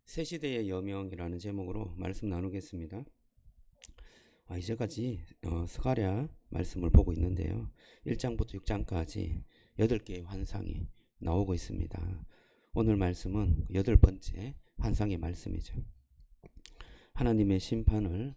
새 시대의 여명이라는 제목으로 말씀 나누겠습니다. 이제까지 스가랴 말씀을 보고 있는데요. 1장부터 6장까지 8개의 환상이 나오고 있습니다. 오늘 말씀은 8번째 환상의 말씀이죠. 하나님의 심판을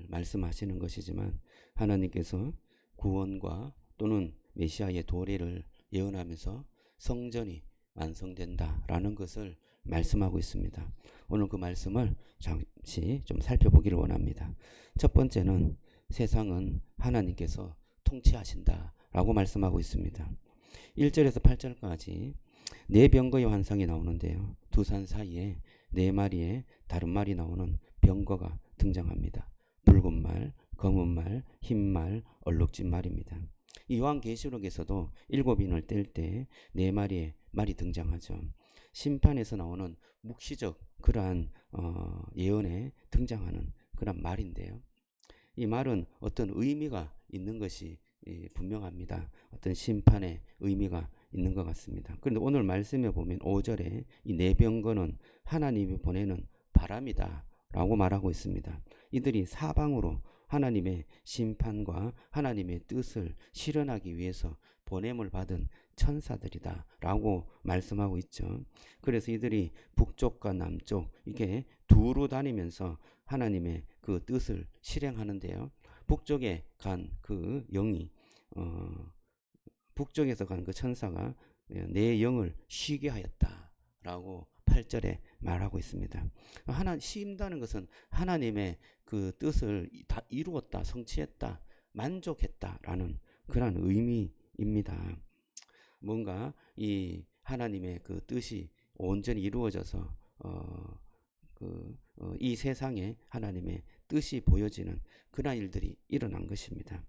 말씀하시는 것이지만 하나님께서 구원과 또는 메시아의 도래를 예언하면서 성전이 완성된다라는 것을 말씀하고 있습니다. 오늘 그 말씀을 잠시 좀 살펴보기를 원합니다. 첫 번째는 세상은 하나님께서 통치하신다라고 말씀하고 있습니다. 1절에서 8절까지 네 병거의 환상이 나오는데요. 두 산 사이에 네 마리의 다른 말이 나오는 병거가 등장합니다. 붉은 말, 검은 말, 흰 말, 얼룩진 말입니다. 이 요한계시록에서도 7인을 뗄 때 네 마리의 말이 등장하죠. 심판에서 나오는 묵시적 그러한 예언에 등장하는 그런 말인데요. 이 말은 어떤 의미가 있는 것이 분명합니다. 어떤 심판의 의미가 있는 것 같습니다. 그런데 오늘 말씀에 보면 5절에 이 네 병거는 하나님이 보내는 바람이다 라고 말하고 있습니다. 이들이 사방으로 하나님의 심판과 하나님의 뜻을 실현하기 위해서 보냄을 받은 천사들이다 라고 말씀하고 있죠. 그래서 이들이 북쪽과 남쪽 이게 두루 다니면서 하나님의 그 뜻을 실행하는데요. 북쪽에 간 그 영이 북쪽에서 간 그 천사가 내 영을 쉬게 하였다 라고 8절에 말하고 있습니다. 쉰다는 것은 하나님의 그 뜻을 다 이루었다, 성취했다, 만족했다라는 그런 의미입니다. 뭔가 이 하나님의 그 뜻이 온전히 이루어져서 이 세상에 하나님의 뜻이 보여지는 그런 일들이 일어난 것입니다.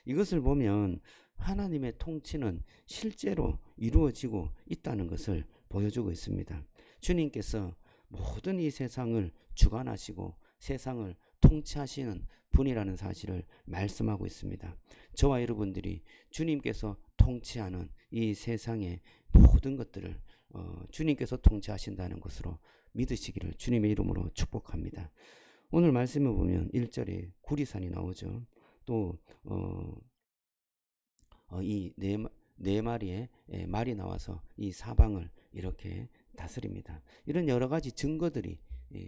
이것을 보면 하나님의 통치는 실제로 이루어지고 있다는 것을 보여주고 있습니다. 주님께서 모든 이 세상을 주관하시고 세상을 통치하시는 분이라는 사실을 말씀하고 있습니다. 저와 여러분들이 주님께서 통치하는 이 세상의 모든 것들을 주님께서 통치하신다는 것으로 믿으시기를 주님의 이름으로 축복합니다. 오늘 말씀에 보면 1절에 구리산이 나오죠. 또 이 네 마리의 말이 나와서 이 사방을 이렇게 다스립니다. 이런 여러 가지 증거들이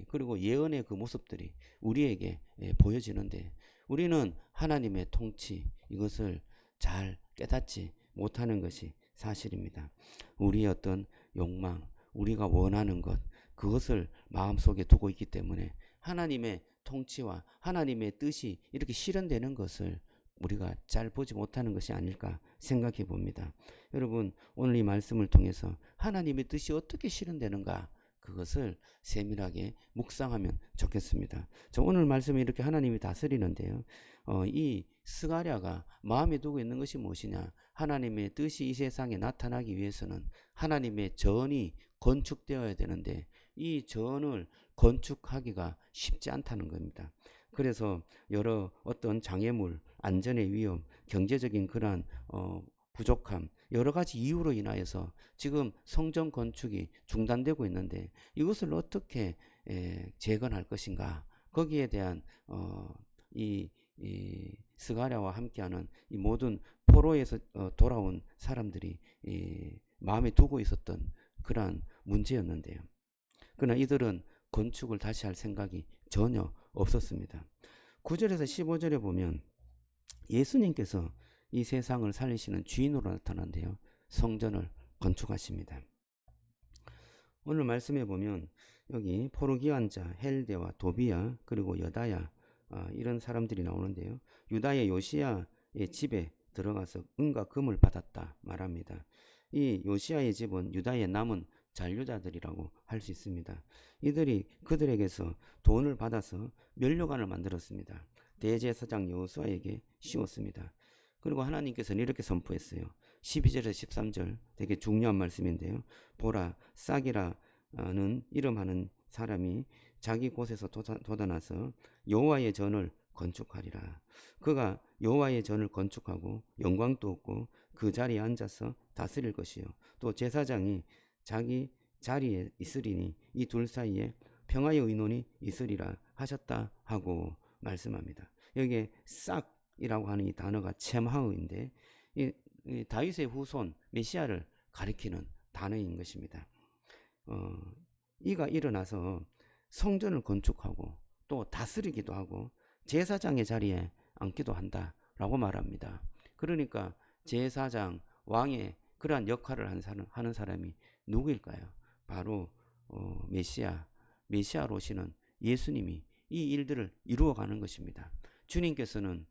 그리고 예언의 그 모습들이 우리에게 보여지는데 우리는 하나님의 통치 이것을 잘 깨닫지 못하는 것이 사실입니다. 우리의 어떤 욕망, 우리가 원하는 것 그것을 마음속에 두고 있기 때문에 하나님의 통치와 하나님의 뜻이 이렇게 실현되는 것을 우리가 잘 보지 못하는 것이 아닐까 생각해 봅니다. 여러분 오늘 이 말씀을 통해서 하나님의 뜻이 어떻게 실현되는가 그것을 세밀하게 묵상하면 좋겠습니다. 저 오늘 말씀에 이렇게 하나님이 다스리는데요. 이 스가랴가 마음에 두고 있는 것이 무엇이냐? 하나님의 뜻이 이 세상에 나타나기 위해서는 하나님의 전이 건축되어야 되는데 이 전을 건축하기가 쉽지 않다는 겁니다. 그래서 여러 어떤 장애물, 안전의 위험, 경제적인 그러한 부족함, 여러 가지 이유로 인하여서 지금 성전 건축이 중단되고 있는데 이것을 어떻게 재건할 것인가? 거기에 대한 이 스가랴와 함께하는 이 모든 포로에서 돌아온 사람들이 마음에 두고 있었던 그러한 문제였는데요. 그러나 이들은 건축을 다시 할 생각이 전혀 없었습니다. 9절에서 15절에 보면 예수님께서 이 세상을 살리시는 주인으로 나타난데요. 성전을 건축하십니다. 오늘 말씀에 보면 여기 포르기안자, 헬데와 도비야 그리고 여다야 이런 사람들이 나오는데요. 유다의 요시야의 집에 들어가서 은과 금을 받았다 말합니다. 이 요시야의 집은 유다의 남은 잔류자들이라고 할 수 있습니다. 이들이 그들에게서 돈을 받아서 면류관을 만들었습니다. 대제사장 여호수아에게 씌웠습니다. 그리고 하나님께서는 이렇게 선포했어요. 12절에서 13절 되게 중요한 말씀인데요. 보라 싹이라는 이름하는 사람이 자기 곳에서 돋아나서 여호와의 전을 건축하리라. 그가 여호와의 전을 건축하고 영광도 얻고 그 자리에 앉아서 다스릴 것이요. 또 제사장이 자기 자리에 있으리니 이 둘 사이에 평화의 의논이 있으리라 하셨다 하고 말씀합니다. 여기에 싹이라고 하는 이 단어가 쳔하우인데 이 다윗의 후손 메시아를 가리키는 단어인 것입니다. 이가 일어나서 성전을 건축하고 또 다스리기도 하고 제사장의 자리에 앉기도 한다라고 말합니다. 그러니까 제사장, 왕의 그러한 역할을 하는 사람이 누구일까요? 바로 메시아로 오시는 예수님이 이 일들을 이루어가는 것입니다. 주님께서는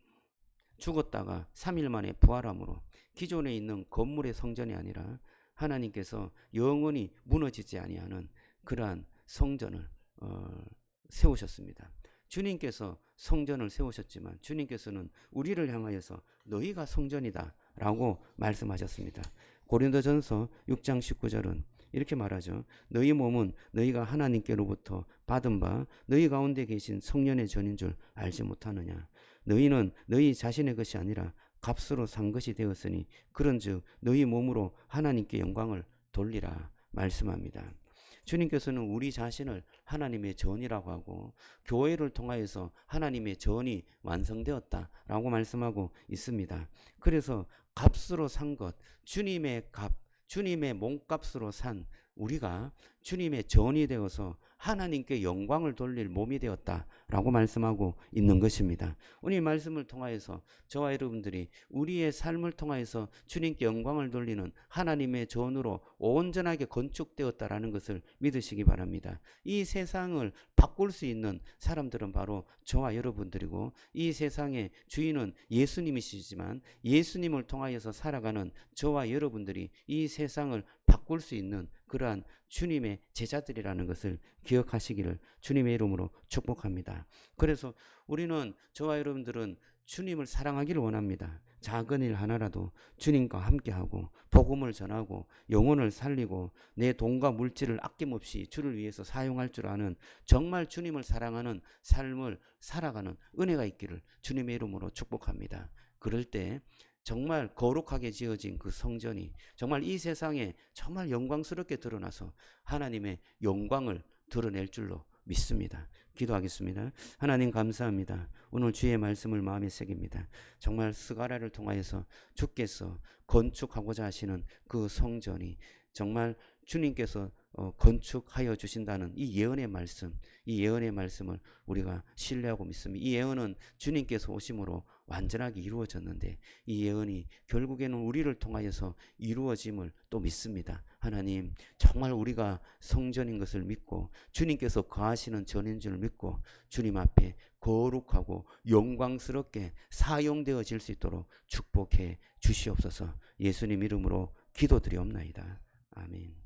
죽었다가 3일 만에 부활함으로 기존에 있는 건물의 성전이 아니라 하나님께서 영원히 무너지지 아니하는 그러한 성전을 세우셨습니다. 주님께서 성전을 세우셨지만 주님께서는 우리를 향하여서 너희가 성전이다 라고 말씀하셨습니다. 고린도전서 6장 19절은 이렇게 말하죠. 너희 몸은 너희가 하나님께로부터 받은 바 너희 가운데 계신 성령의 전인 줄 알지 못하느냐. 너희는 너희 자신의 것이 아니라 값으로 산 것이 되었으니 그런즉 너희 몸으로 하나님께 영광을 돌리라 말씀합니다. 주님께서는 우리 자신을 하나님의 전이라고 하고 교회를 통하여서 하나님의 전이 완성되었다라고 말씀하고 있습니다. 그래서 값으로 산 것, 주님의 값, 주님의 몸값으로 산 우리가 주님의 전이 되어서 하나님께 영광을 돌릴 몸이 되었다라고 말씀하고 있는 것입니다. 오늘 말씀을 통하여서 저와 여러분들이 우리의 삶을 통하여서 주님께 영광을 돌리는 하나님의 전으로 온전하게 건축되었다라는 것을 믿으시기 바랍니다. 이 세상을 바꿀 수 있는 사람들은 바로 저와 여러분들이고 이 세상의 주인은 예수님이시지만 예수님을 통하여서 살아가는 저와 여러분들이 이 세상을 바꿀 수 있는 그러한 주님의 제자들이라는 것을 기억하시기를 주님의 이름으로 축복합니다. 그래서 우리는 저와 여러분들은 주님을 사랑하기를 원합니다. 작은 일 하나라도 주님과 함께하고 복음을 전하고 영혼을 살리고 내 돈과 물질을 아낌없이 주를 위해서 사용할 줄 아는 정말 주님을 사랑하는 삶을 살아가는 은혜가 있기를 주님의 이름으로 축복합니다. 그럴 때 정말 거룩하게 지어진 그 성전이 정말 이 세상에 정말 영광스럽게 드러나서 하나님의 영광을 드러낼 줄로 믿습니다. 기도하겠습니다. 하나님 감사합니다. 오늘 주의 말씀을 마음에 새깁니다. 정말 스가랴를 통하여서 주께서 건축하고자 하시는 그 성전이 정말 주님께서 건축하여 주신다는 이 예언의 말씀, 이 예언의 말씀을 우리가 신뢰하고 믿습니다. 이 예언은 주님께서 오심으로 완전하게 이루어졌는데 이 예언이 결국에는 우리를 통하여서 이루어짐을 또 믿습니다. 하나님, 정말 우리가 성전인 것을 믿고 주님께서 거하시는 전인 줄 믿고 주님 앞에 거룩하고 영광스럽게 사용되어질 수 있도록 축복해 주시옵소서. 예수님 이름으로 기도드리옵나이다. 아멘.